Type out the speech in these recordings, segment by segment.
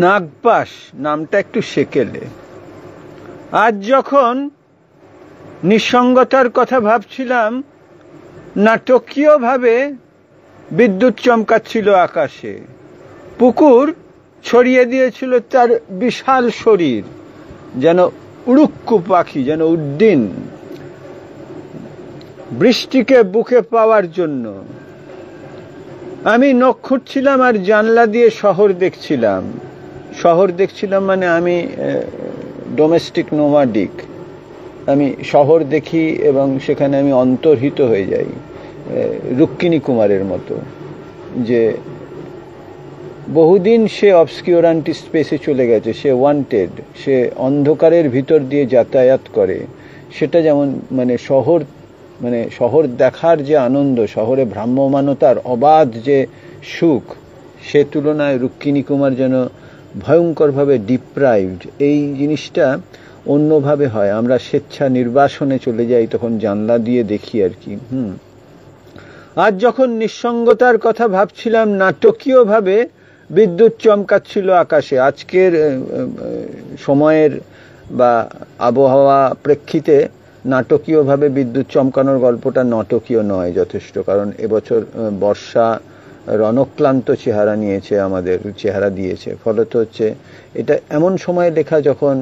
নাগপাশ নামটা একটু সেকেলে। আজ যখন নিঃসঙ্গতার কথা ভাবছিলাম, নাটকীয়ভাবে বিদ্যুৎ চমকাচ্ছিল আকাশে। পুকুর ছড়িয়ে দিয়েছিল তার বিশাল শরীর, যেন উড়ুক্কু পাখি, যেন উড্ডিন, বৃষ্টিকে বুকে পাওয়ার জন্য। আমি নখ খুঁটছিলাম আর জানলা দিয়ে শহর দেখছিলাম। শহর দেখছিলাম মানে আমি ডোমেস্টিক নোমাডিক। আমি শহর দেখি এবং সেখানে আমি অন্তর্হিত হয়ে যাই, রুক্মিণী কুমারের মতো, যে বহুদিন সে অবস্কিউরান্টি স্পেসে চলে গেছে, সে ওয়ান্টেড, সে অন্ধকারের ভিতর দিয়ে যাতায়াত করে। সেটা যেমন শহর দেখার যে আনন্দ, শহরে ভ্রাম্যমানতার অবাধ যে সুখ, সে তুলনায় রুক্মিণী কুমার যেন ভয়ঙ্করভাবে ডিপ্রাইভড। এই জিনিসটা অন্যভাবে হয়, আমরা স্বেচ্ছা নির্বাসনে চলে যাই, তখন জানলা দিয়ে দেখি আর কি। আজ যখন নিঃসঙ্গতার কথা ভাবছিলাম, নাটকীয়ভাবে বিদ্যুৎ চমকাচ্ছিল আকাশে। আজকের সময়ের বা আবহাওয়া প্রেক্ষিতে নাটকীয়ভাবে বিদ্যুৎ চমকানোর গল্পটা নাটকীয় নয় যথেষ্ট, কারণ এবছর বর্ষা রণক্লান্ত চেহারা নিয়েছে, আমাদের চেহারা দিয়েছে। ফলত হচ্ছে এটা এমন সময় লেখা যখন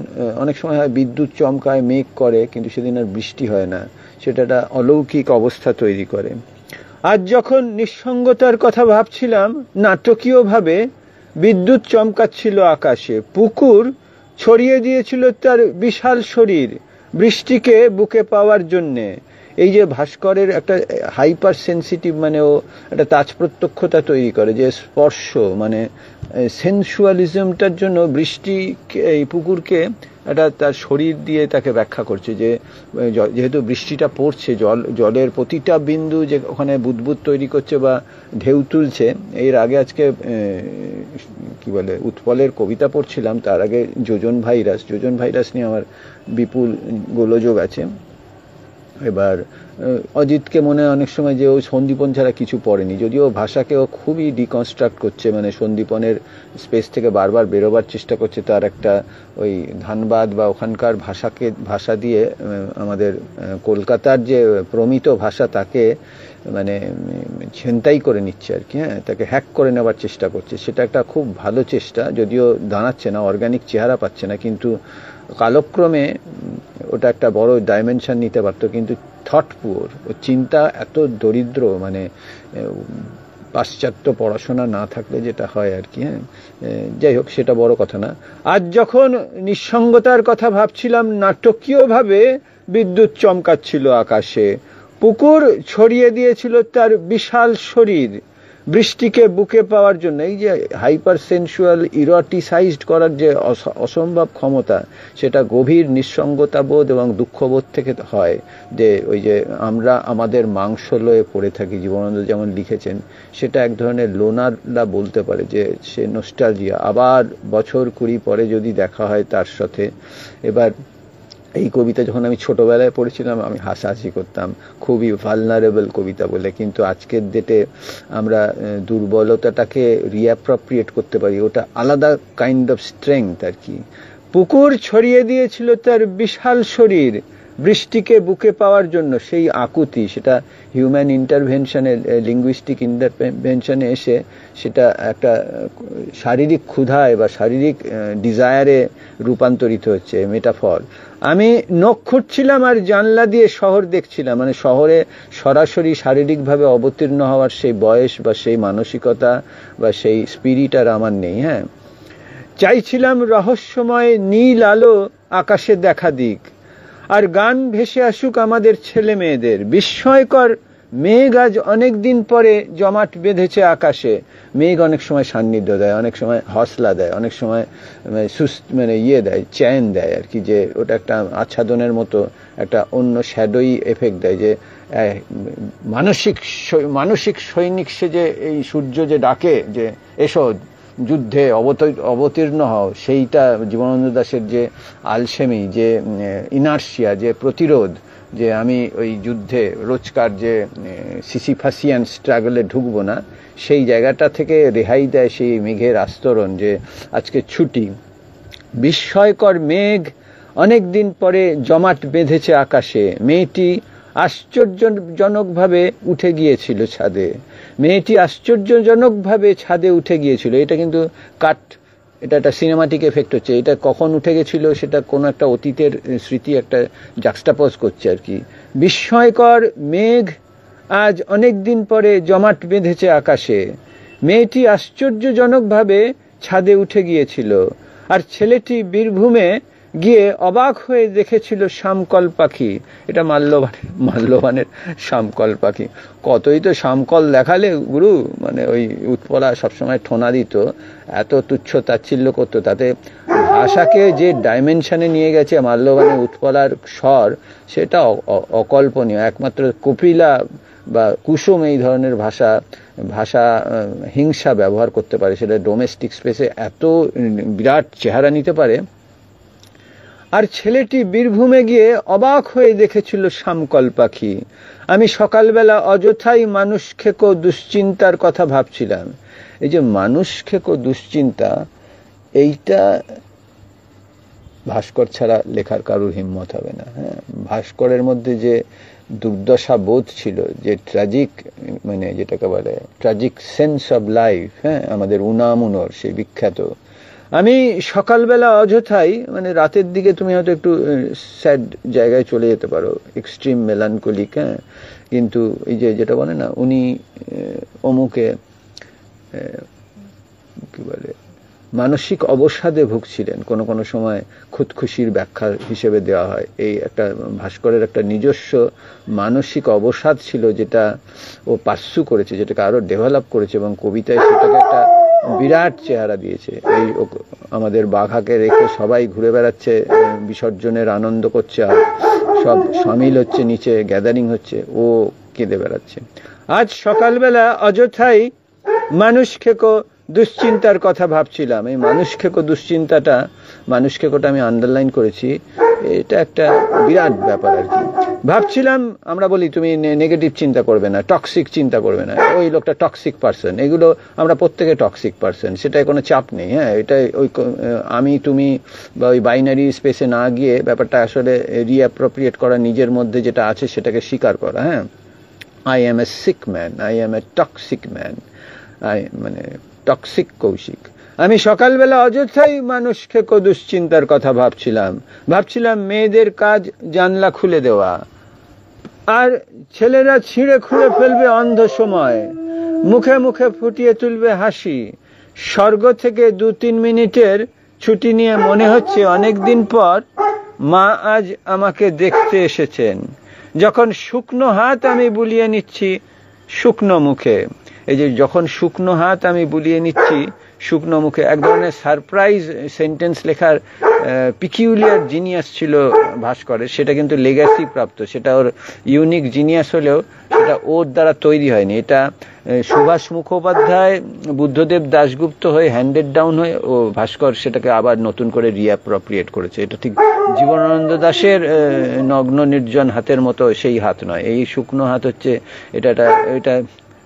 অনেক সময় হয় বিদ্যুৎ চমকায়, মেঘ করে, কিন্তু সেদিন আর বৃষ্টি হয় না, সেটা একটা অলৌকিক অবস্থা তৈরি করে। আজ যখন নিঃসঙ্গতার কথা ভাবছিলাম, নাটকীয়ভাবে বিদ্যুৎ চমকাচ্ছিল আকাশে। পুকুর ছড়িয়ে দিয়েছিল তার বিশাল শরীর বৃষ্টিকে বুকে পাওয়ার জন্যে। এই যে ভাস্করের একটা হাইপার সেন্সিটিভ, মানে ও একটা তাজ প্রত্যক্ষতা তৈরি করে, যে স্পর্শ মানে সেন্সুয়ালিজমটার জন্য বৃষ্টি এই পুকুরকে একটা তার শরীর দিয়ে তাকে ব্যাখ্যা করছে, যে যেহেতু বৃষ্টিটা পড়ছে, জলের প্রতিটা বিন্দু যে ওখানে বুদবুদ তৈরি করছে বা ঢেউ তুলছে। এর আগে আজকে কি বলে উৎপলের কবিতা পড়ছিলাম, তার আগে যোজন ভাইরাস নিয়ে আমার বিপুল গোলযোগ আছে। এবার অজিতকে মনে হয় অনেক সময় যে ও সন্দীপন ছাড়া কিছু পড়েনি, যদিও ভাষাকে ও খুবই ডিকনস্ট্রাক্ট করছে, মানে সন্দীপনের স্পেস থেকে বারবার বেরোবার চেষ্টা করছে। তার একটা ওই ধানবাদ বা ওখানকার ভাষা দিয়ে আমাদের কলকাতার যে প্রমিত ভাষা, তাকে মানে ছিনতাই করে নিচ্ছে আর কি। তাকে হ্যাক করে নেওয়ার চেষ্টা করছে। সেটা একটা খুব ভালো চেষ্টা, যদিও দাঁড়াচ্ছে না, অর্গানিক চেহারা পাচ্ছে না, কিন্তু কালক্রমে ওটা একটা বড় ডাইমেনশন নিতে পারতো। কিন্তু থট পুয়ার, ও চিন্তা এত দরিদ্র, মানে পাশ্চাত্য পড়াশোনা না থাকলে যেটা হয় আর কি। যাই হোক, সেটা বড় কথা না। আজ যখন নিঃসঙ্গতার কথা ভাবছিলাম, নাটকীয়ভাবে বিদ্যুৎ চমকাচ্ছিল আকাশে। পুকুর ছড়িয়ে দিয়েছিল তার বিশাল শরীর বৃষ্টিকে বুকে পাওয়ার জন্য। এই যে হাইপার সেন্সুয়াল ইরোটিসাইজড করার যে অসম্ভব ক্ষমতা, সেটা গভীর নিঃসঙ্গতাবোধ এবং দুঃখবোধ থেকে হয়। যে ওই যে আমরা আমাদের মাংস লয়ে পড়ে থাকি, জীবনানন্দ যেমন লিখেছেন, সেটা এক ধরনের লোনাররা বলতে পারে, যে সে নস্টালজিয়া, আবার বছর 20 পরে যদি দেখা হয় তার সাথে। এবার এই কবিতা যখন আমি ছোটবেলায় পড়েছিলাম, আমি হাসাহাসি করতাম, খুবই ভালনারেবল কবিতা বলে, কিন্তু আজকের ডেটে আমরা দুর্বলতাটাকে রিঅ্যাপ্রপ্রিয়েট করতে পারি, ওটা আলাদা কাইন্ড অফ স্ট্রেংথ আর কি। পুকুর ছড়িয়ে দিয়েছিল তার বিশাল শরীর বৃষ্টিকে বুকে পাওয়ার জন্য। সেই আকুতি, সেটা হিউম্যান ইন্টারভেনশনে, লিঙ্গুইস্টিক ইন্টারভেনশনে এসে সেটা একটা শারীরিক ক্ষুধায় বা শারীরিক ডিজায়ারে রূপান্তরিত হচ্ছে, মেটাফর। আমি নখ খুঁটছিলাম আর জানলা দিয়ে শহর দেখছিলাম, মানে শহরে সরাসরি শারীরিকভাবে অবতীর্ণ হওয়ার সেই বয়স বা সেই মানসিকতা বা সেই স্পিরিট আর আমার নেই। চাইছিলাম রহস্যময় নীল আলো আকাশে দেখা দিক, আর গান ভেসে আসুক আমাদের ছেলে মেয়েদের। বিস্ময়কর মেঘ আজ অনেক দিন পরে জমাট বেঁধেছে আকাশে। মেঘ অনেক সময় সান্নিধ্য দেয়, অনেক সময় হসলা দেয়, অনেক সময় দেয়, চ্যান দেয় আর কি, যে ওটা একটা আচ্ছাদনের মতো একটা অন্য শ্যাডোই এফেক্ট দেয়, যে মানসিক সৈনিক সে যে এই সূর্য যে ডাকে যে এসো যুদ্ধে অবতীর্ণ হও, সেইটা জীবনানন্দ দাশের যে আলসেমি, যে ইনার্শিয়া, যে প্রতিরোধ, যে আমি ওই যুদ্ধে রোজকার যে সিসিফাসিয়ান স্ট্রাগলে ঢুকবো না, সেই জায়গাটা থেকে রেহাই দেয় সেই মেঘের আস্তরণ, যে আজকে ছুটি। বিস্ময়কর মেঘ অনেক দিন পরে জমাট বেঁধেছে আকাশে, মেয়েটি আশ্চর্যজনকভাবে উঠে গিয়েছিল ছাদে। মেয়েটি আশ্চর্যজনকভাবে ছাদে উঠে গিয়েছিল। এটা কিন্তু এটা একটা সিনেমাটিক এফেক্ট হচ্ছে। এটা কখন উঠে গেছিল সেটা কোনো একটা অতীতের স্মৃতি একটা জাক্সটাপোজ করছে আর কি। বিস্ময়কর মেঘ আজ অনেক দিন পরে জমাট বেঁধেছে আকাশে, মেয়েটি আশ্চর্যজনকভাবে ছাদে উঠে গিয়েছিল। আর ছেলেটি বীরভূমে গিয়ে অবাক হয়ে দেখেছিল শামকল পাখি। এটা মাল্যবানের শামকল পাখি। কতই তো শামকল দেখালে গুরু, মানে ওই উৎপলা সবসময় ঠোনা দিত, এত তুচ্ছ তাচ্ছিল্য করতো। তাতে ভাষাকে যে ডাইমেনশনে নিয়ে গেছে মাল্যবানের উৎপলার স্বর, সেটা অকল্পনীয়। একমাত্র কপিলা বা কুসুম এই ধরনের ভাষা হিংসা ব্যবহার করতে পারে, সেটা ডোমেস্টিক স্পেসে এত বিরাট চেহারা নিতে পারে। আর ছেলেটি বীরভূমে গিয়ে অবাক হয়ে দেখেছিল শামকল পাখি। আমি সকালবেলা অযথাই মানুষ খেকো দুশ্চিন্তার কথা ভাবছিলাম। এই যে মানুষ খেকো দুশ্চিন্তা, এইটা ভাস্কর ছাড়া লেখার কারুর হিম্মত হবে না। হ্যাঁ, ভাস্করের মধ্যে যে দুর্দশা বোধ ছিল, যে ট্র্যাজিক, মানে যেটাকে বলে ট্র্যাজিক সেন্স অব লাইফ, হ্যাঁ, আমাদের উনামুনর সেই বিখ্যাত। আমি সকালবেলা অযথাই, মানে রাতের দিকে তুমি হয়তো একটু স্যাড জায়গায় চলে যেতে পারো, এক্সট্রিম মেলানকোলিক, হ্যাঁ, কিন্তু এই যে যেটা বলে না, উনি অমুকে কি বলে মানসিক অবসাদে ভুগছিলেন, কোনো সময় খুদখুশির ব্যাখ্যা হিসেবে দেওয়া হয়। এই একটা ভাস্করের একটা নিজস্ব মানসিক অবসাদ ছিল, যেটা ও পার্সু করেছে, যেটাকে আরো ডেভেলপ করেছে, এবং কবিতায় সেটাকে একটা বিরাট চেহারা দিয়েছে। এই আমাদের বাঘাকে রেখে সবাই ঘুরে বেড়াচ্ছে, বিসর্জনের আনন্দ করছে, আর সব সামিল হচ্ছে, নিচে গ্যাদারিং হচ্ছে, ও কেঁদে বেড়াচ্ছে। আজ সকালবেলা অযথাই মানুষ খেকো দুশ্চিন্তার কথা ভাবছিলাম। এই মানুষ খেকো দুশ্চিন্তাটা, মানুষ খেকোটা আমি আন্ডারলাইন করেছি, এটা একটা বিরাট ব্যাপার আর কি। ভাবছিলাম, আমরা বলি তুমি নেগেটিভ চিন্তা করবে না, টক্সিক চিন্তা করবে না, ওই লোকটা টক্সিক পার্সন। এগুলো আমরা প্রত্যেকে টক্সিক পার্সন, সেটাই কোনো চাপ নেই। হ্যাঁ, এটা ওই আমি তুমি বা ওই বাইনারি স্পেসে না গিয়ে ব্যাপারটা আসলে রিঅ্যাপ্রোপ্রিয়েট করা, নিজের মধ্যে যেটা আছে সেটাকে স্বীকার করা। হ্যাঁ, I am a sick man, I am a toxic man, মানে টক্সিক কৌশিক। আমি সকালবেলা অযথাই মানুষ খেকো দুশ্চিন্তার কথা ভাবছিলাম মেয়েদের কাজ জানলা খুলে দেওয়া, আর ছেলেরা ছিঁড়ে খুঁড়ে ফেলবে অন্ধ সময়, মুখে মুখে ফুটিয়ে তুলবে হাসি। স্বর্গ থেকে 2-3 মিনিটের ছুটি নিয়ে মনে হচ্ছে অনেকদিন পর মা আজ আমাকে দেখতে এসেছেন। যখন শুকনো হাত আমি বুলিয়ে নিচ্ছি শুকনো মুখে, এই যে যখন শুকনো হাত আমি বুলিয়ে নিচ্ছি শুকনো মুখে, এক ধরনের সারপ্রাইজ সেন্টেন্স লেখার পিকিউলিয়ার জিনিয়াস ছিল ভাস্করের। সেটা কিন্তু লেগাসি প্রাপ্ত, সেটা ওর ইউনিক জিনিয়াস হলেও সেটা ওর দ্বারা তৈরি হয়নি। এটা সুভাষ মুখোপাধ্যায়, বুদ্ধদেব দাশগুপ্ত হয়ে হ্যান্ডেড ডাউন হয়ে ও ভাস্কর সেটাকে আবার নতুন করে রিঅ্যাপ্রোপ্রিয়েট করেছে। এটা ঠিক জীবনানন্দ দাশের নগ্ন নির্জন হাতের মতো সেই হাত নয়। এই শুকনো হাত হচ্ছে এটা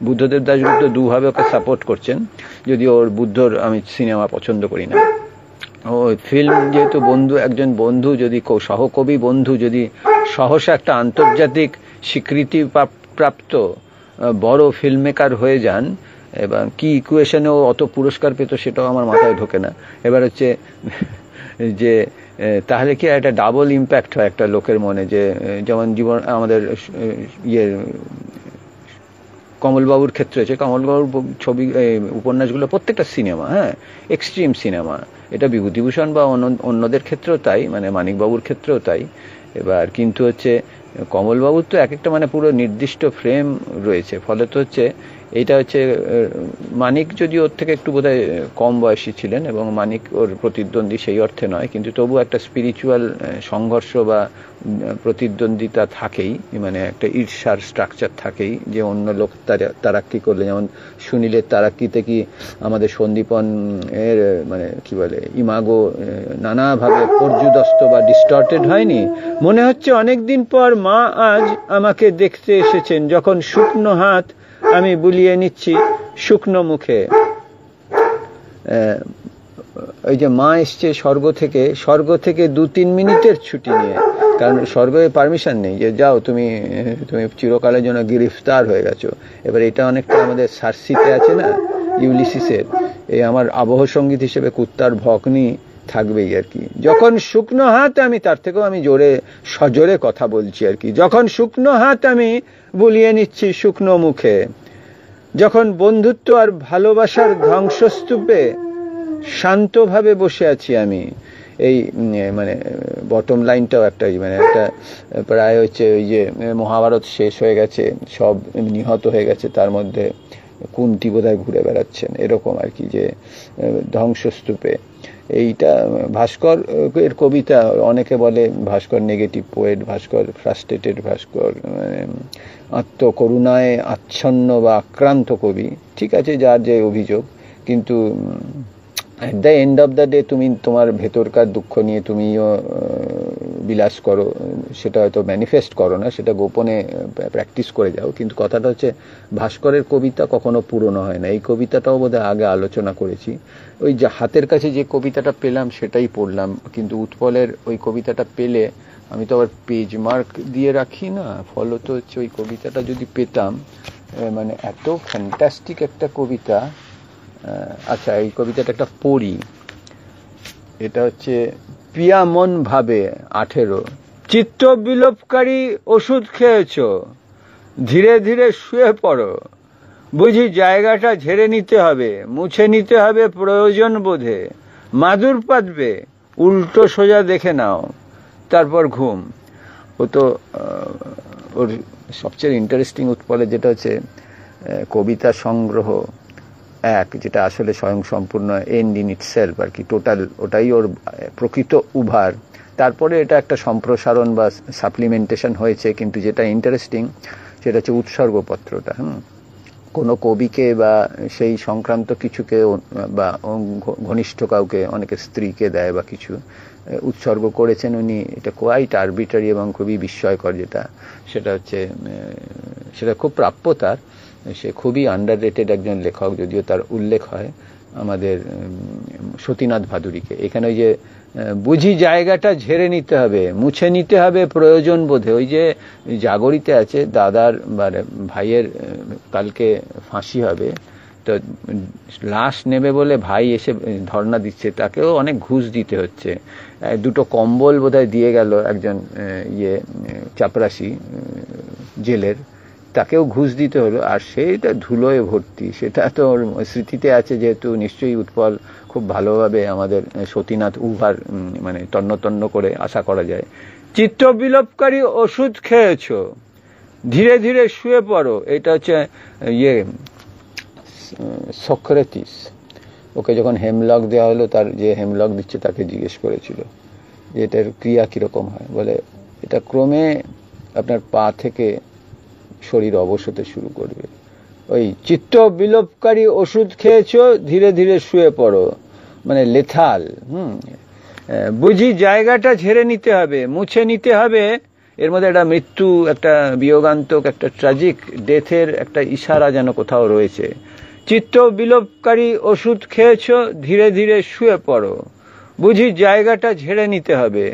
বুদ্ধদেব দাশগুপ্ত দুভাবে ওকে সাপোর্ট করছেন, যদি ওর বুদ্ধর আমি সিনেমা পছন্দ করি না। ও ফিল্ম যেহেতু একজন বন্ধু যদি সহকবি বন্ধু যদি সহসা একটা আন্তর্জাতিক স্বীকৃতি প্রাপ্ত বড় ফিল্ম মেকার হয়ে যান, এবং কি ইকুয়েশনে ও অত পুরস্কার পেত সেটাও আমার মাথায় ঢোকে না। এবার হচ্ছে যে তাহলে কি একটা ডাবল ইম্প্যাক্ট হয় একটা লোকের মনে, যে যেমন আমাদের কমলবাবুর ক্ষেত্রে হচ্ছে, কমলবাবুর ছবি উপন্যাসগুলো প্রত্যেকটা সিনেমা, হ্যাঁ, এক্সট্রিম সিনেমা। এটা বিভূতিভূষণ বা অন্যদের ক্ষেত্রেও তাই, মানে মানিকবাবুর ক্ষেত্রেও তাই। এবার কিন্তু হচ্ছে কমলবাবুর তো এক একটা মানে পুরো নির্দিষ্ট ফ্রেম রয়েছে, ফলে তো হচ্ছে এইটা হচ্ছে মানিক যদি ওর থেকে একটু বোধহয় কম বয়সী ছিলেন, এবং মানিক ওর প্রতিদ্বন্দ্বী সেই অর্থে নয়, কিন্তু তবু একটা স্পিরিচুয়াল সংঘর্ষ বা প্রতিদ্বন্দ্বিতা থাকেই, মানে একটা ঈর্ষার স্ট্রাকচার থাকেই, যে অন্য লোক তারাক্কি করলে, যেমন সুনীলের তারাক্কিতে কি আমাদের সন্দীপন এর মানে কি বলে ইমাগো নানাভাবে পর্যুদস্ত বা ডিস্টর্টেড হয়নি? মনে হচ্ছে অনেকদিন পর মা আজ আমাকে দেখতে এসেছেন, যখন শুকনো হাত আমি বুলিয়ে নিচ্ছি শুকনো মুখে। ওই যে মা এসছে স্বর্গ থেকে 2-3 মিনিটের ছুটি নিয়ে, কারণ স্বর্গে পারমিশন নেই যে যাও তুমি চিরকালের জন্য গ্রেফতার হয়ে গেছো। এবার এটা অনেকটা আমাদের সার্সিতে আছে না, ইউলিসিসের, এই আমার আবহ সঙ্গীত হিসেবে কুত্তার ভকনি থাকবেই আর কি। যখন শুকনো হাত আমি, তার থেকেও আমি সজোরে কথা বলছি আর কি, যখন শুকনো হাত আমি বুলিয়ে নিচ্ছি শুকনো মুখে, যখন বন্ধুত্ব আর ভালোবাসার ধ্বংসস্তূপে শান্তভাবে বসে আছি আমি। এই মানে বটম লাইনটাও একটা মানে একটা প্রায় হচ্ছে ওই যে মহাভারত শেষ হয়ে গেছে, সব নিহত হয়ে গেছে, তার মধ্যে কুন্তি বোধহয় ঘুরে বেড়াচ্ছেন, এরকম আর কি, যে ধ্বংসস্তূপে। এইটা ভাস্কর এর কবিতা। অনেকে বলে ভাস্কর নেগেটিভ পোয়েট, ভাস্কর ফ্রাস্ট্রেটেড, ভাস্কর আত্মকরুণায় আচ্ছন্ন বা আক্রান্ত কবি। ঠিক আছে, যার যে অভিযোগ, কিন্তু at the end of the day তুমি তোমার ভেতরকার দুঃখ নিয়ে তুমিও বিলাস করো, সেটা হয়তো ম্যানিফেস্ট করো না, সেটা গোপনে প্র্যাকটিস করে যাও, কিন্তু কথাটা হচ্ছে ভাস্করের কবিতা কখনো পুরনো হয় না। এই কবিতাটাও বোধহয় আগে আলোচনা করেছি। ওই যে হাতের কাছে যে কবিতাটা পেলাম সেটাই পড়লাম, কিন্তু উৎপলের ওই কবিতাটা পেলে আমি তো আবার পেজ মার্ক দিয়ে রাখি না, ফলত হচ্ছে ওই কবিতাটা যদি পেতাম, মানে এত ফ্যান্টাস্টিক একটা কবিতা। আচ্ছা, এই কবিতাটা একটা পড়ি। এটা হচ্ছে পিয়া মন ভাবে 18। চিত্ত বিলোপকারী ওষুধ খেয়েছ, ধীরে ধীরে শুয়ে পড়ো, বুঝি জায়গাটা ঝেড়ে নিতে হবে, মুছে নিতে হবে প্রয়োজন বোধে, মাদুর পাতবে, উল্টো সোজা দেখে নাও, তারপর ঘুম। ও তো ওর সবচেয়ে ইন্টারেস্টিং উৎপলের যেটা হচ্ছে কবিতা সংগ্রহ 1, যেটা আসলে স্বয়ং সম্পূর্ণ এন্ড ইন ইটসেলফ আর কি, টোটাল ওটাই ওর প্রকৃত উভার। তারপরে এটা একটা সম্প্রসারণ বা সাপ্লিমেন্টেশন হয়েছে, কিন্তু যেটা ইন্টারেস্টিং সেটা হচ্ছে উৎসর্গপত্রটা। কোনো কবিকে বা সেই সংক্রান্ত কিছুকে বা ঘনিষ্ঠ কাউকে, অনেকে স্ত্রীকে দেয় বা কিছু উৎসর্গ করেছেন উনি। এটা কোয়াইট আরবিটারি এবং খুবই বিস্ময়কর, সেটা হচ্ছে সেটা খুব প্রাপ্য তার। সে খুবই আন্ডাররেটেড একজন লেখক, যদিও তার উল্লেখ হয় আমাদের সতীনাথ ভাদুরীকে। এখানে ওই যে বুঝি জায়গাটা ঝেড়ে নিতে হবে, মুছে নিতে হবে প্রয়োজন বোধে। ওই যে জাগরিতে আছে, দাদার ভাইয়ের কালকে ফাঁসি হবে, তো লাশ নেবে বলে ভাই এসে ধর্ণা দিচ্ছে, তাকেও অনেক ঘুষ দিতে হচ্ছে। 2টো কম্বল বোধহয় দিয়ে গেল একজন চাপরাশি জেলের, তাকেও ঘুষ দিতে হলো, আর সেইটা ধুলোয় ভর্তি। সেটা তো স্মৃতিতে আছে, যেহেতু নিশ্চয়ই উৎপল খুব ভালোভাবে আমাদের সতীনাথ উভার মানে তন্ন তন্ন করে আশা করা যায়। চিত্ত বিলোপকারী ওষুধ খেয়েছ, ধীরে ধীরে শুয়ে পড়ো। এটা হচ্ছে সক্রেটিস। ওকে যখন হেমলক দেওয়া হলো, তার যে হেমলক দিচ্ছে তাকে জিজ্ঞেস করেছিল যে এটার ক্রিয়া কিরকম হয়। বলে এটা ক্রমে আপনার পা থেকে শরীর অবশ হতে শুরু করবে। ওই চিত্ত বিলোপকারী ওষুধ খেয়েছ, ধীরে ধীরে শুয়ে পড়ো, মানে লেথাল। বুঝি জায়গাটা ঝেড়ে নিতে হবে, মুছে নিতে হবে। এর মধ্যে একটা মৃত্যু, একটা বিয়োগান্তক, একটা ট্র্যাজিক ডেথের একটা ইশারা যেন কোথাও রয়েছে। চিত্ত বিলোপকারী ওষুধ খেয়েছ, ধীরে ধীরে শুয়ে পড়ো, বুঝি জায়গাটা ঝেড়ে নিতে হবে,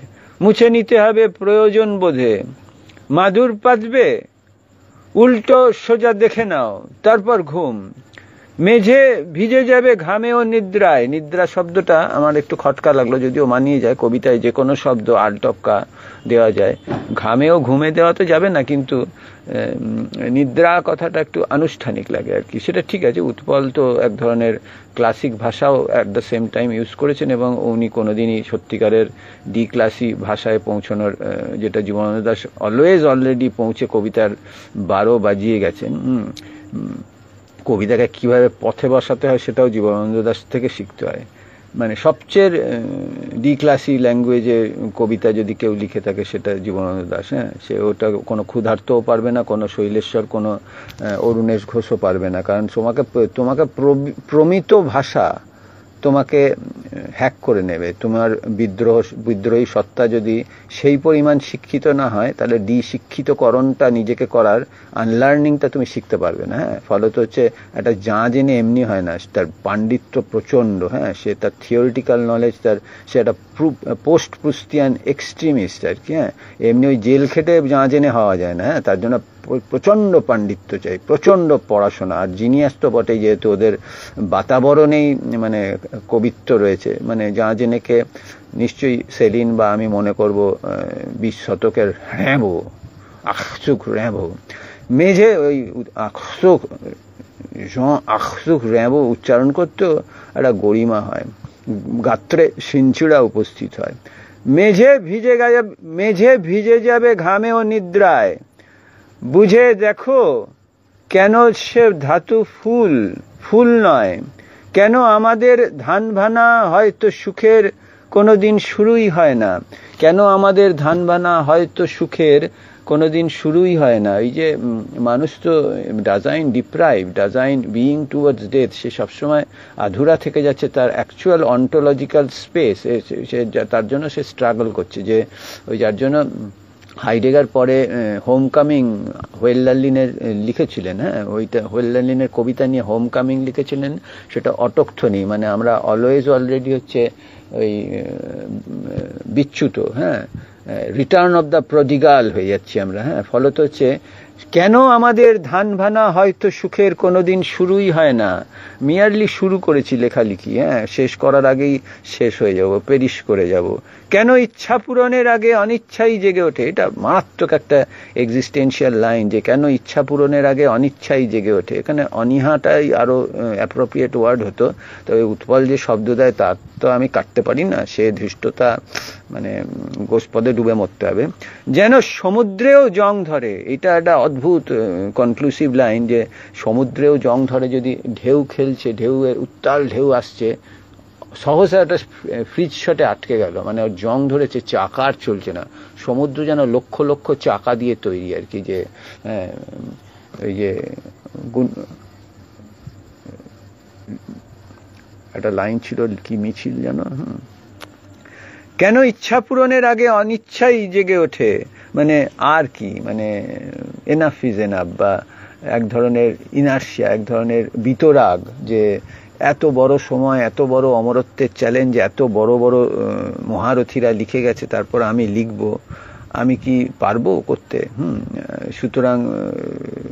মুছে নিতে হবে প্রয়োজন বোধে, মাদুর পাতবে, উল্টো সোজা দেখে নাও, তারপর ঘুম। মেঝে ভিজে যাবে ঘামে ও নিদ্রায়। নিদ্রা শব্দটা আমার একটু খটকা লাগলো, যদিও মানিয়ে যায়, কবিতায় যে কোনো শব্দ আলটপকা দেওয়া যায়। ঘামেও ঘুমে দেওয়া তো যাবে না, কিন্তু নিদ্রা কথাটা একটু আনুষ্ঠানিক লাগে আর কি। সেটা ঠিক আছে, উৎপল তো এক ধরনের ক্লাসিক ভাষাও at the same time use করেছেন, এবং উনি কোনোদিনই সত্যিকারের ডি ক্লাসি ভাষায় পৌঁছানোর, যেটা জীবনানন্দ দাশ অলরেডি পৌঁছে কবিতার 12 বাজিয়ে গেছেন। কবিতাকে কিভাবে পথে বসাতে হয় সেটাও জীবনানন্দ দাশ থেকে শিখতে হয়। মানে সবচেয়ে ডি ক্লাসি ল্যাঙ্গুয়েজে কবিতা যদি কেউ লিখে থাকে সেটা জীবনানন্দ দাশ। হ্যাঁ, সে ওটা কোনো ক্ষুধার্তও পারবে না, কোনো শৈলেশ্বর, কোনো অরুণেশ ঘোষও পারবে না, কারণ তোমাকে প্রমিত ভাষা তোমাকে হ্যাক করে নেবে। তোমার বিদ্রোহী সত্তা যদি সেই পরিমাণ শিক্ষিত না হয়, তাহলে শিক্ষিতকরণটা নিজেকে করার আনলার্নিংটা তুমি শিখতে পারবে না। হ্যাঁ, ফলত হচ্ছে একটা জেনে এমনি হয় না, তার পাণ্ডিত্য প্রচণ্ড। হ্যাঁ, সে তার থিওরিটিক্যাল নলেজ, সে একটা পোস্ট প্রুস্টিয়ান এক্সট্রিমিস্ট আর কি। হ্যাঁ, এমনি ওই জেল খেটে জেনে হওয়া যায় না। হ্যাঁ, তার জন্য প্রচণ্ড পাণ্ডিত্য চাই, প্রচণ্ড পড়াশোনা, আর জিনিয়াস তো বটেই, যেহেতু ওদের বাতাবরণেই মানে কবিত্ব রয়েছে। মানে জেনেকে নিশ্চয়ই সেলিন বা আমি মনে করব 20 শতকের র্যাবো, আখসুক র্যাবো, মেঝে ওই আখসুক র্যাবো উচ্চারণ করতেও একটা গরিমা হয়, গাত্রে সিঞ্চুড়া উপস্থিত হয়। মেঝে ভিজে যাবে ঘামে ও নিদ্রায়, বুঝে দেখো কেন সে ধাতু ফুল নয়, কেন আমাদের ধান ভানা হয়তো সুখের কোনোদিন শুরুই হয় না, কেন আমাদের ধান ভানা হয়তো সুখের কোনোদিন শুরুই হয় না। এই যে মানুষ তো ডাজাইন বিইং টুয়ার্ডস ডেথ, সে সবসময় আধুরা থেকে যাচ্ছে তার অ্যাকচুয়াল অন্টোলজিক্যাল স্পেস। তার জন্য সে স্ট্রাগল করছে, যে ওই যার জন্য হাইডেগার পরে হোমকামিং হোয়েল্লালিনের লিখেছিলেন। হ্যাঁ, ওইটা হোয়েল্লালিনের কবিতা নিয়ে হোমকামিং লিখেছিলেন, সেটা অটোকথনি, মানে আমরা অলরেডি হচ্ছে ওই বিচ্যুত, হ্যাঁ, রিটার্ন অফ দ্য প্রডিগাল হয়ে যাচ্ছি আমরা। হ্যাঁ, ফলত হচ্ছে কেন আমাদের ধান ভানা হয়তো সুখের কোনোদিন শুরুই হয় না, মিয়ারলি শুরু করেছি লেখালেখি, হ্যাঁ, শেষ করার আগেই শেষ হয়ে যাব, পেরিশ করে যাব। কেন ইচ্ছা পূরণের আগে অনিচ্ছাই জেগে ওঠে, এটা মারাত্মক একটা এক্সিস্টেন্সিয়াল লাইন, যে কেন ইচ্ছা পূরণের আগে অনিচ্ছাই জেগে ওঠে। এখানে অনীহাটাই আরো অ্যাপ্রোপ্রিয়েট ওয়ার্ড হতো, তবে উৎপল যে শব্দ দেয় তা তো আমি কাটতে পারি না, সে ধৃষ্টতা মানে গোষ্পদে ডুবে মরতে হবে। যেন সমুদ্রেও জং ধরে, এটা একটা অদ্ভুত কনক্লুসিভ লাইন, যে সমুদ্রেও জং ধরে, যদি ঢেউ খেলছে, ঢেউয়ের উত্তাল ঢেউ আসছে, সহসা একটা ফ্রিজ শটে আটকে গেল, মানে ওর জং ধরেছে, চাকা আর চলছে না। সমুদ্র যেন লক্ষ লক্ষ চাকা দিয়ে তৈরি আর কি, যে ওই যে একটা লাইন ছিল, কি মিছিল যেন, কেন ইচ্ছা পূরণের আগে অনিচ্ছাই জেগে ওঠে, মানে আর কি, মানে এনাফ ইজ এনাফ, বা এক ধরনের ইনার্শিয়া, এক ধরনের বিতরাগ, যে এত বড় সময়, এত বড় অমরত্বের চ্যালেঞ্জ, এত বড় বড় মহারথীরা লিখে গেছে, তারপর আমি লিখব, আমি কি পারবো করতে? সুতরাং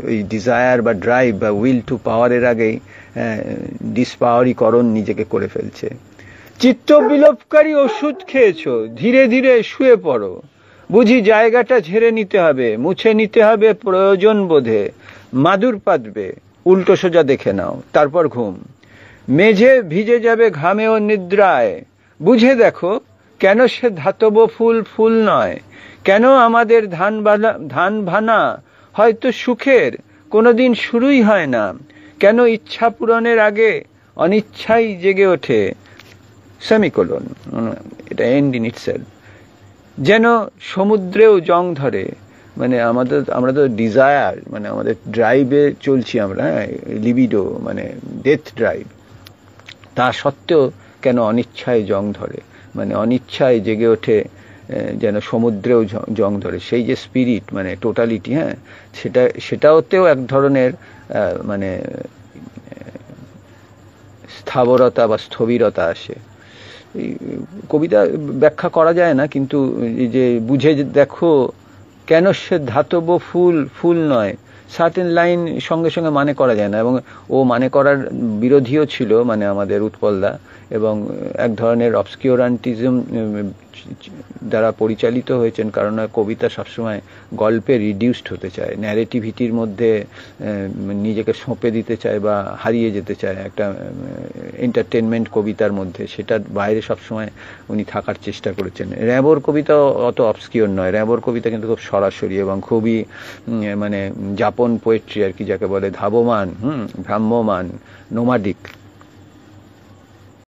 ওই ডিজায়ার বা ড্রাইভ বা উইল টু পাওয়ারের আগেই ডিসপাওয়ারিকরণ নিজেকে করে ফেলছে। চিত্ত বিলোপকারী ওষুধ খেয়েছো, ধীরে ধীরে শুয়ে পড়ো, বুঝি জায়গাটা ঝেড়ে নিতে হবে, মুছে নিতে হবে প্রয়োজন বোধে, মাদুর পাতবে, উল্টো সোজা দেখে নাও, তারপর ঘুম। মেঝে ভিজে যাবে ঘামে ও নিদ্রায়, বুঝে দেখো কেন সে ধাতব ফুল নয়, কেন আমাদের ধান ভানা হয়তো সুখের কোনোদিন শুরুই হয় না, কেন ইচ্ছা পূরণের আগে অনিচ্ছাই জেগে ওঠে, সেমিকোলন, এটা এন্ড ইন ইটসেলফ। যেন সমুদ্রেও জং ধরে, মানে আমরা তো ডিজায়ার, মানে আমাদের ড্রাইভে চলছি আমরা, হ্যাঁ, লিবিডো, মানে ডেথ ড্রাইভ, তা সত্ত্বেও কেন অনিচ্ছায় জং ধরে, মানে অনিচ্ছায় জেগে ওঠে, যেন সমুদ্রেও জং ধরে। সেই যে স্পিরিট, মানে টোটালিটি, হ্যাঁ, সেটাতেও এক ধরনের মানে স্থাবরতা বা স্থবিরতা আসে। কবিতা ব্যাখ্যা করা যায় না, কিন্তু যে বুঝে দেখো কেন সে ধাতব ফুল নয়, সার্টেন লাইন সঙ্গে সঙ্গে মানে করা যায় না, এবং ও মানে করার বিরোধীও ছিল, মানে আমাদের উৎপলদা, এবং এক ধরনের অবস্কিউরান্টিজম দ্বারা পরিচালিত হয়েছেন, কারণ কবিতা সবসময় গল্পে রিডিউসড হতে চায়, ন্যারেটিভিটির মধ্যে নিজেকে সঁপে দিতে চায় বা হারিয়ে যেতে চায় একটা এন্টারটেনমেন্ট কবিতার মধ্যে, সেটার বাইরে সবসময় উনি থাকার চেষ্টা করেছেন। র্যাবোর কবিতা অত অবস্কিওর নয়, র্যাবোর কবিতা কিন্তু খুব সরাসরি এবং খুবই মানে যাপন পোয়েট্রি আর কি, যাকে বলে ধাবমান, ভ্রাম্যমান, নোমাডিক।